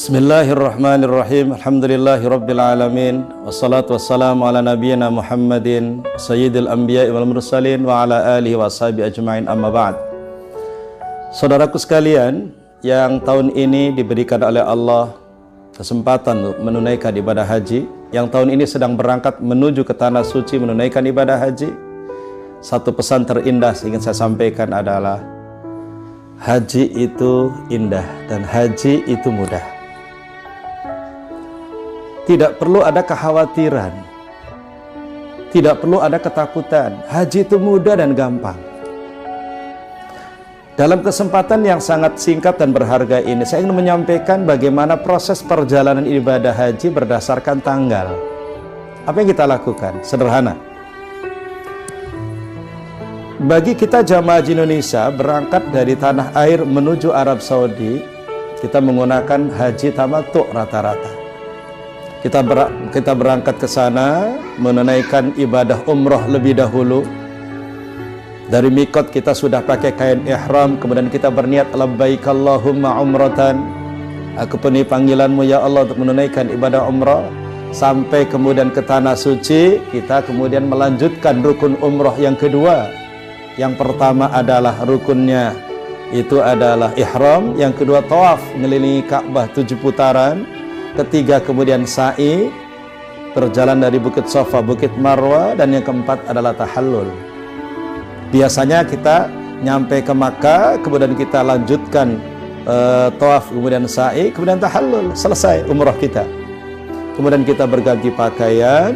Bismillahirrahmanirrahim. Alhamdulillahirabbil alamin. Wassalatu wassalamu ala nabiyyina Muhammadin sayyidil anbiya'i wal mursalin wa ala alihi wa sahbihi ajma'in, amma ba'd. Saudaraku sekalian, yang tahun ini diberikan oleh Allah kesempatan untuk menunaikan ibadah haji, yang tahun ini sedang berangkat menuju ke tanah suci menunaikan ibadah haji, satu pesan terindah yang ingin saya sampaikan adalah haji itu indah dan haji itu mudah. Tidak perlu ada kekhawatiran, tidak perlu ada ketakutan. Haji itu mudah dan gampang. Dalam kesempatan yang sangat singkat dan berharga ini, saya ingin menyampaikan bagaimana proses perjalanan ibadah haji berdasarkan tanggal. Apa yang kita lakukan? Sederhana. Bagi kita jamaah haji Indonesia berangkat dari tanah air menuju Arab Saudi, kita menggunakan haji tamattu rata-rata. Kita berangkat ke sana menunaikan ibadah umroh lebih dahulu. Dari mikot kita sudah pakai kain ihram, kemudian kita berniat labbaik Allahumma umratan. Aku penuhi panggilanmu ya Allah untuk menunaikan ibadah umrah. Sampai kemudian ke tanah suci, kita kemudian melanjutkan rukun umroh yang kedua. Yang pertama adalah rukunnya itu adalah ihram, yang kedua tawaf mengelilingi Ka'bah 7 putaran. Ketiga kemudian sa'i, berjalan dari Bukit Safa, Bukit Marwa, dan yang keempat adalah tahallul. Biasanya kita nyampe ke Makkah, kemudian kita lanjutkan tawaf, kemudian sa'i, kemudian tahallul, selesai umrah kita. Kemudian kita berganti pakaian,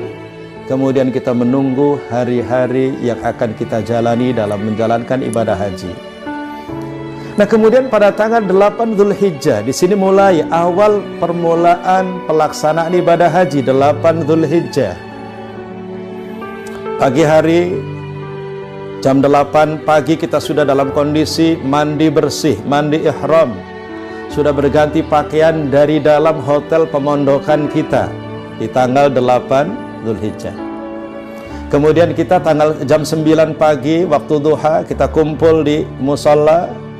kemudian kita menunggu hari-hari yang akan kita jalani dalam menjalankan ibadah haji. Nah, kemudian pada tanggal 8 Dzulhijjah, di sini mulai awal permulaan pelaksanaan ibadah haji, 8 Dzulhijjah. Pagi hari, jam 8 pagi kita sudah dalam kondisi mandi bersih, mandi ihram. Sudah berganti pakaian dari dalam hotel pemondokan kita di tanggal 8 Dzulhijjah. Kemudian kita jam 9 pagi waktu duha, kita kumpul di musholla.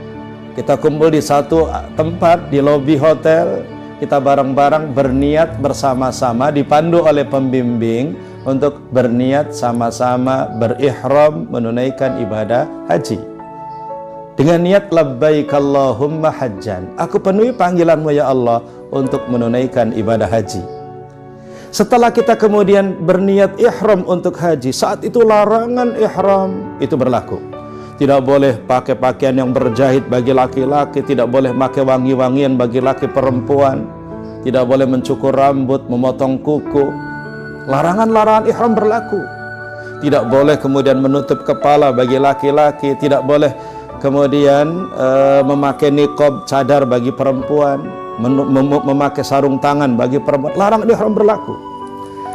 Kita kumpul di satu tempat di lobi hotel, kita bareng-bareng berniat bersama-sama dipandu oleh pembimbing untuk berniat sama-sama berihram menunaikan ibadah haji. Dengan niat labbaik Allahumma hajjan. Aku penuhi panggilanmu ya Allah untuk menunaikan ibadah haji. Setelah kita kemudian berniat ihram untuk haji, saat itu larangan ihram itu berlaku. Tidak boleh pakai pakaian yang berjahit bagi laki-laki, tidak boleh pakai wangi-wangian bagi laki perempuan, tidak boleh mencukur rambut, memotong kuku. Larangan-larangan ihram berlaku. Tidak boleh kemudian menutup kepala bagi laki-laki, tidak boleh kemudian memakai niqab, cadar bagi perempuan, memakai sarung tangan bagi perempuan. Larangan ihram berlaku.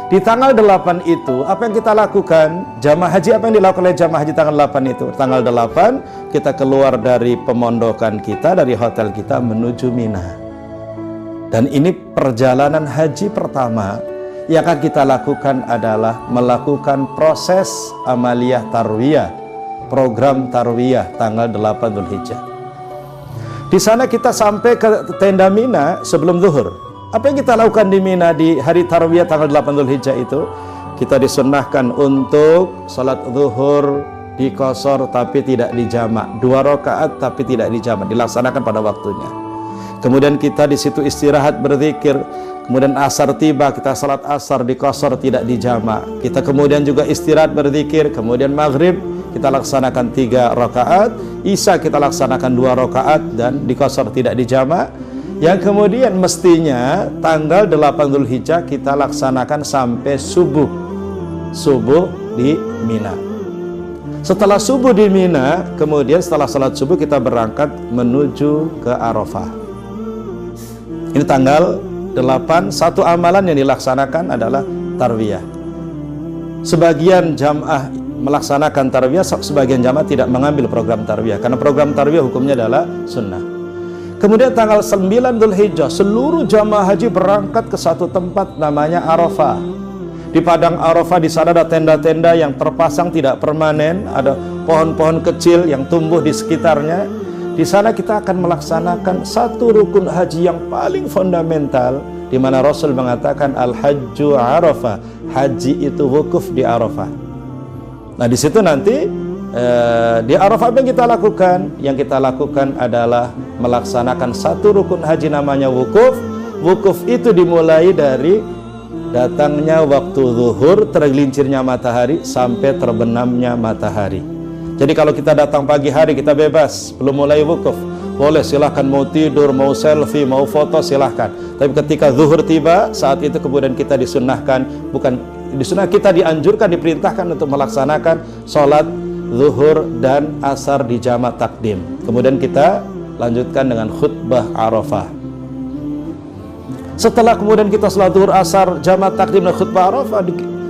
Di tanggal 8 itu, apa yang kita lakukan? Jamaah haji, apa yang dilakukan oleh jamaah haji tanggal 8 itu? Tanggal 8, kita keluar dari pemondokan kita, dari hotel kita menuju Mina. Dan ini perjalanan haji pertama. Yang akan kita lakukan adalah melakukan proses amaliyah tarwiyah, program tarwiyah tanggal 8 Dzulhijjah. Di sana kita sampai ke tenda Mina sebelum zuhur. Apa yang kita lakukan di Mina di hari tarwiyah tanggal 8 Dzulhijjah itu? Kita disunnahkan untuk salat zuhur dikosor tapi tidak dijamak, 2 rakaat tapi tidak dijamak, dilaksanakan pada waktunya. Kemudian kita di situ istirahat berzikir. Kemudian asar tiba, kita salat asar dikosor tidak dijamak. Kita kemudian juga istirahat berzikir. Kemudian maghrib kita laksanakan 3 rakaat, isya kita laksanakan 2 rakaat dan dikosor tidak dijamak. Yang kemudian mestinya tanggal 8 Dzulhijjah kita laksanakan sampai subuh di Mina. Setelah subuh di Mina, kemudian setelah salat subuh kita berangkat menuju ke Arafah. Ini tanggal 8, satu amalan yang dilaksanakan adalah tarwiyah. Sebagian jamaah melaksanakan tarwiyah, sebagian jamaah tidak mengambil program tarwiyah, karena program tarwiyah hukumnya adalah sunnah. Kemudian tanggal 9 Dzulhijjah seluruh jamaah haji berangkat ke satu tempat namanya Arafah. Di padang Arafah di sana ada tenda-tenda yang terpasang tidak permanen, ada pohon-pohon kecil yang tumbuh di sekitarnya. Di sana kita akan melaksanakan satu rukun haji yang paling fundamental, di mana Rasul mengatakan al-hajju Arafah, haji itu wukuf di Arafah. Nah, di situ nanti di Arafah apa yang kita lakukan? Yang kita lakukan adalah melaksanakan satu rukun haji namanya wukuf. Wukuf itu dimulai dari datangnya waktu zuhur, tergelincirnya matahari sampai terbenamnya matahari. Jadi kalau kita datang pagi hari kita bebas, belum mulai wukuf, boleh silahkan, mau tidur, mau selfie, mau foto silahkan. Tapi ketika zuhur tiba, saat itu kemudian kita disunahkan, bukan disunah, kita dianjurkan, diperintahkan untuk melaksanakan sholat zuhur dan asar di jamak takdim. Kemudian kita lanjutkan dengan khutbah Arafah. Setelah kemudian kita sholat zuhur, asar, jamak takdim dan khutbah Arafah,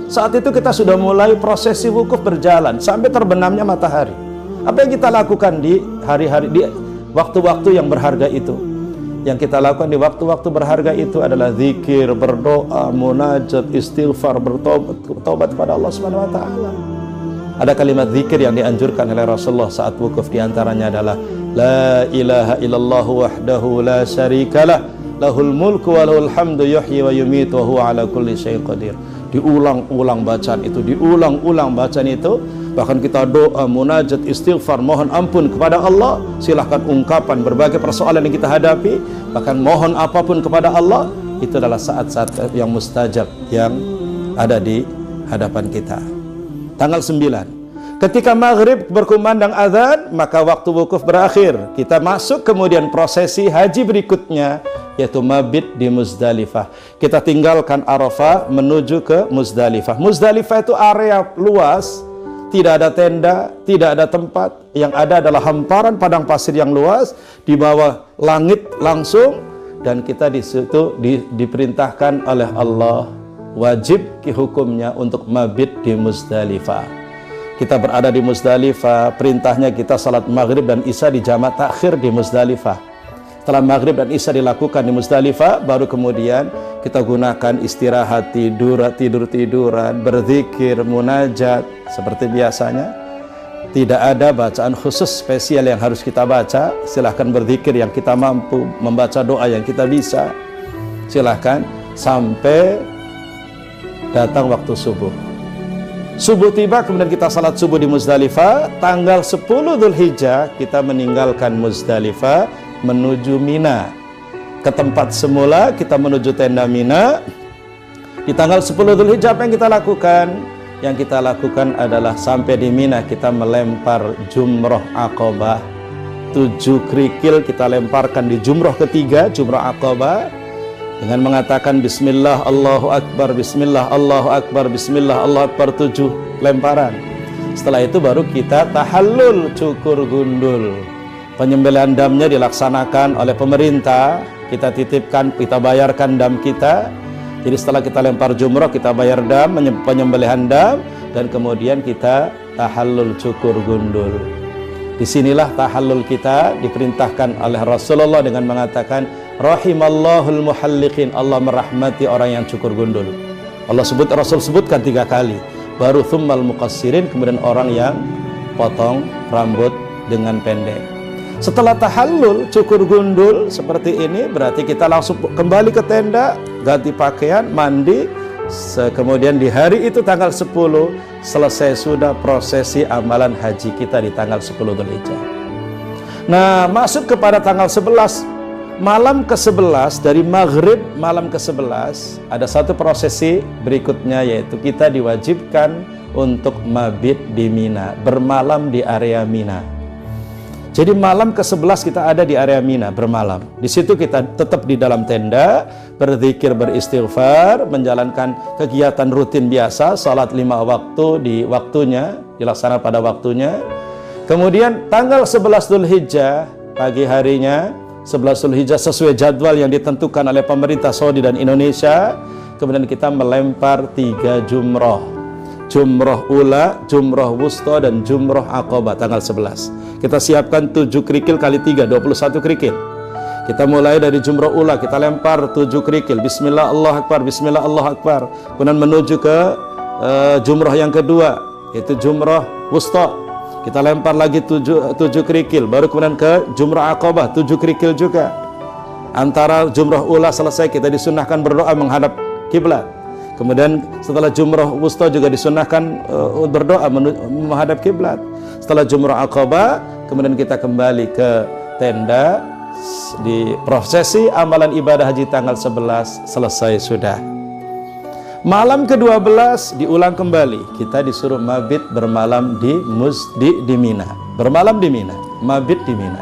saat itu kita sudah mulai prosesi wukuf berjalan sampai terbenamnya matahari. Apa yang kita lakukan di hari-hari, di waktu-waktu yang berharga itu? Yang kita lakukan di waktu-waktu berharga itu adalah zikir, berdoa, munajat, istighfar, bertobat kepada Allah Subhanahu wa taala. Ada kalimat zikir yang dianjurkan oleh Rasulullah saat wukuf, diantaranya adalah la ilaha illallah wahdahu la syarikalah, lahul mulku wa lahul hamdu yuhyi wa yumitu wa huwa ala kulli syai'in qadir. Diulang-ulang bacaan itu, diulang-ulang bacaan itu. Bahkan kita doa, munajat, istighfar, mohon ampun kepada Allah. Silahkan ungkapan berbagai persoalan yang kita hadapi, bahkan mohon apapun kepada Allah. Itu adalah saat-saat yang mustajab yang ada di hadapan kita. Tanggal 9, ketika maghrib berkumandang azan, maka waktu wukuf berakhir. Kita masuk kemudian prosesi haji berikutnya, yaitu mabit di Muzdalifah. Kita tinggalkan Arafah menuju ke Muzdalifah. Muzdalifah itu area luas, tidak ada tenda, tidak ada tempat. Yang ada adalah hamparan padang pasir yang luas di bawah langit langsung, dan kita di situ diperintahkan oleh Allah, wajib hukumnya untuk mabit di Muzdalifah. Kita berada di Muzdalifah, perintahnya kita salat maghrib dan isya di jamak takhir di Muzdalifah. Setelah maghrib dan isya dilakukan di Muzdalifah, baru kemudian kita gunakan istirahat, tidur-tiduran, berzikir, munajat seperti biasanya. Tidak ada bacaan khusus spesial yang harus kita baca. Silahkan berzikir yang kita mampu, membaca doa yang kita bisa. Silahkan sampai datang waktu subuh. Subuh tiba, kemudian kita salat subuh di Muzdalifah. Tanggal 10 Dzulhijjah kita meninggalkan Muzdalifah menuju Mina. Ke tempat semula kita menuju tenda Mina. Di tanggal 10 Dzulhijjah apa yang kita lakukan? Yang kita lakukan adalah sampai di Mina kita melempar jumroh Aqabah. 7 kerikil kita lemparkan di jumroh ketiga, jumroh Aqabah, dengan mengatakan Bismillah Allahu Akbar, Bismillah Allahu Akbar, Bismillah Allahu Akbar, 7 lemparan. Setelah itu baru kita tahallul, cukur gundul. Penyembelihan damnya dilaksanakan oleh pemerintah. Kita titipkan, kita bayarkan dam kita. Jadi setelah kita lempar jumroh, kita bayar dam, penyembelihan dam, dan kemudian kita tahallul, cukur gundul. Disinilah tahallul kita diperintahkan oleh Rasulullah dengan mengatakan Rahimallahul muhalliqin, Allah merahmati orang yang cukur gundul. Rasul sebutkan 3 kali. Baru thummal muqassirin, kemudian orang yang potong rambut dengan pendek. Setelah tahallul, cukur gundul seperti ini, berarti kita langsung kembali ke tenda, ganti pakaian, mandi. Kemudian di hari itu tanggal 10 selesai sudah prosesi amalan haji kita di tanggal 10 Dzulhijjah. Nah, masuk kepada tanggal 11, malam ke-11, dari maghrib malam ke-11 ada satu prosesi berikutnya, yaitu kita diwajibkan untuk mabit di Mina, bermalam di area Mina. Jadi malam ke-11 kita ada di area Mina bermalam. Di situ kita tetap di dalam tenda, berzikir, beristighfar, menjalankan kegiatan rutin biasa, salat 5 waktu di waktunya, dilaksanakan pada waktunya. Kemudian tanggal 11 Dzulhijjah, pagi harinya, 11 Dzulhijjah sesuai jadwal yang ditentukan oleh pemerintah Saudi dan Indonesia, kemudian kita melempar 3 jumroh. Jumroh ula, jumroh wusta, dan jumroh aqabah tanggal 11. Kita siapkan 7 kerikil kali 3, 21 kerikil. Kita mulai dari jumroh ula, kita lempar 7 kerikil. Bismillah Allahu Akbar, Bismillah Allahu Akbar. Kemudian menuju ke jumroh yang kedua, yaitu jumroh wusta. kita lempar lagi 7 kerikil, baru kemudian ke Jumrah Aqabah 7 kerikil juga. Antara Jumrah Ula selesai, kita disunnahkan berdoa menghadap kiblat. Kemudian setelah Jumrah Wusta juga disunnahkan berdoa menghadap kiblat. Setelah Jumrah Aqabah, kemudian kita kembali ke tenda, di prosesi amalan ibadah haji tanggal 11 selesai sudah. Malam ke-12 diulang kembali. Kita disuruh mabit bermalam di Mina. Bermalam di Mina, mabit di Mina.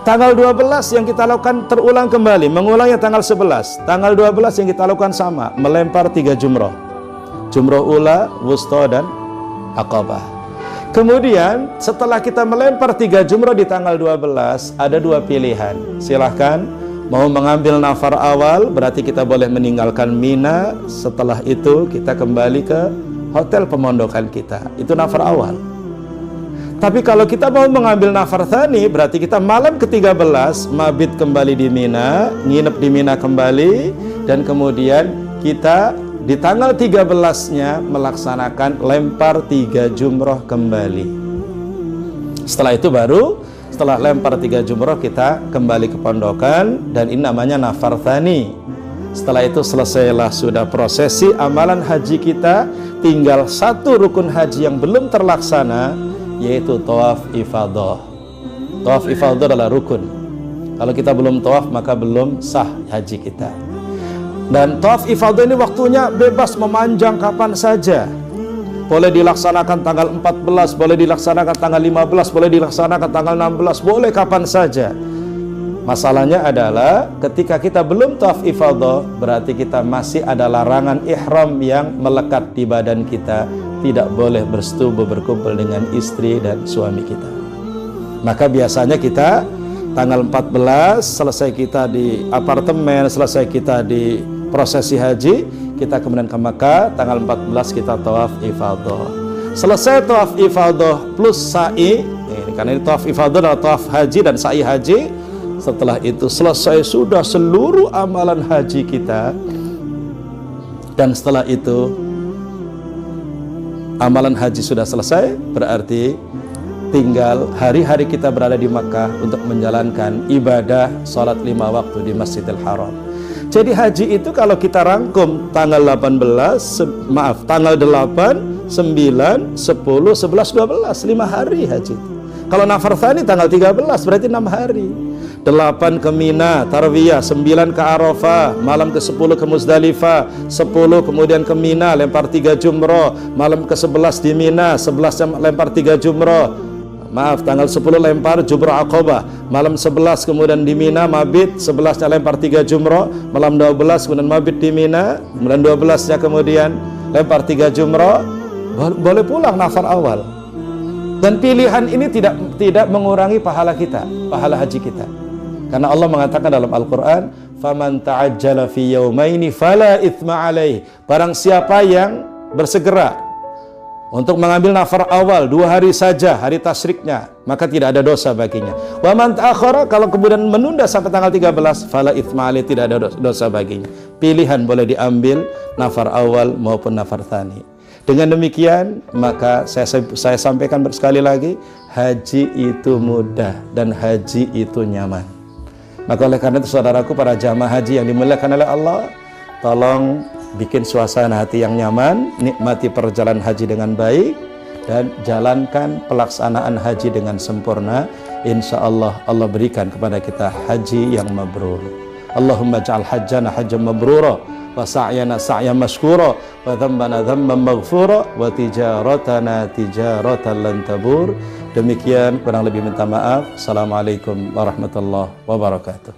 Tanggal 12 yang kita lakukan terulang kembali, mengulangnya tanggal 11. Tanggal 12 yang kita lakukan sama, melempar 3 jumrah. Jumrah Ula, Wusta, dan Aqabah. Kemudian setelah kita melempar 3 jumrah di tanggal 12, ada 2 pilihan. Silahkan, mau mengambil nafar awal, berarti kita boleh meninggalkan Mina. Setelah itu kita kembali ke hotel pemondokan kita. Itu nafar awal. Tapi kalau kita mau mengambil nafar tsani, berarti kita malam ke-13 mabit kembali di Mina, nginep di Mina kembali, dan kemudian kita di tanggal 13-nya melaksanakan lempar 3 jumroh kembali. Setelah itu baru, setelah lempar 3 jumroh, kita kembali ke pondokan, dan ini namanya nafar tsani. Setelah itu selesailah sudah prosesi amalan haji kita. Tinggal 1 rukun haji yang belum terlaksana, yaitu tawaf ifadah. Tawaf ifadah adalah rukun. Kalau kita belum tawaf, maka belum sah haji kita. Dan tawaf ifadah ini waktunya bebas, memanjang kapan saja. Boleh dilaksanakan tanggal 14, boleh dilaksanakan tanggal 15, boleh dilaksanakan tanggal 16, boleh kapan saja. Masalahnya adalah ketika kita belum tawaf ifadah, berarti kita masih ada larangan ihram yang melekat di badan kita. Tidak boleh bersetubuh berkumpul dengan istri dan suami kita. Maka biasanya kita tanggal 14 selesai kita di apartemen, selesai kita di prosesi haji, kita kemudian ke Makkah. Tanggal 14 kita tawaf ifadah. Selesai tawaf ifadah plus sa'i, karena ini tawaf ifadah adalah tawaf haji dan sa'i haji. Setelah itu selesai sudah seluruh amalan haji kita. Dan setelah itu amalan haji sudah selesai, berarti tinggal hari-hari kita berada di Makkah untuk menjalankan ibadah salat 5 waktu di Masjidil Haram. Jadi haji itu kalau kita rangkum tanggal 8, tanggal 8, 9, 10, 11, 12, 5 hari haji. Kalau nafar tsani tanggal 13, berarti 6 hari. 8 ke Mina, Tarwiyah, 9 ke Arafah, malam ke 10 ke Muzdalifah, 10 kemudian ke Mina, lempar 3 jumrah, malam ke 11 di Mina, 11 lempar 3 jumrah. Tanggal 10 lempar Jumrah Aqabah, malam 11 kemudian di Mina mabit, 11-nya lempar 3 jumrah, malam 12 kemudian mabit di Mina, kemudian 12-nya kemudian lempar 3 jumrah, boleh pulang nafar awal. Dan pilihan ini tidak mengurangi pahala kita, pahala haji kita. Karena Allah mengatakan dalam Al-Quran, "Faman ta'ajjala fi yawmaini fala itsma alaih." Barang siapa yang bersegera untuk mengambil nafar awal 2 hari saja, hari tasyriknya, maka tidak ada dosa baginya. Wa man ta'akhkhara, kalau kemudian menunda sampai tanggal 13, fala itsma alaih, tidak ada dosa baginya. Pilihan boleh diambil nafar awal maupun nafar tsani. Dengan demikian, maka saya sampaikan sekali lagi, haji itu mudah dan haji itu nyaman. Maka oleh karena itu saudaraku, para jamaah haji yang dimuliakan oleh Allah, tolong bikin suasana hati yang nyaman, nikmati perjalanan haji dengan baik, dan jalankan pelaksanaan haji dengan sempurna. Insya Allah, Allah berikan kepada kita haji yang mabrur. Allahumma ja'al hajjana hajjan mabrura, wa sa'yana sa'yan mashkura, wa dhambana dhamman maghfura, wa tijaratana tijaratan lan tabur. Demikian, kurang lebih minta maaf. Assalamualaikum warahmatullahi wabarakatuh.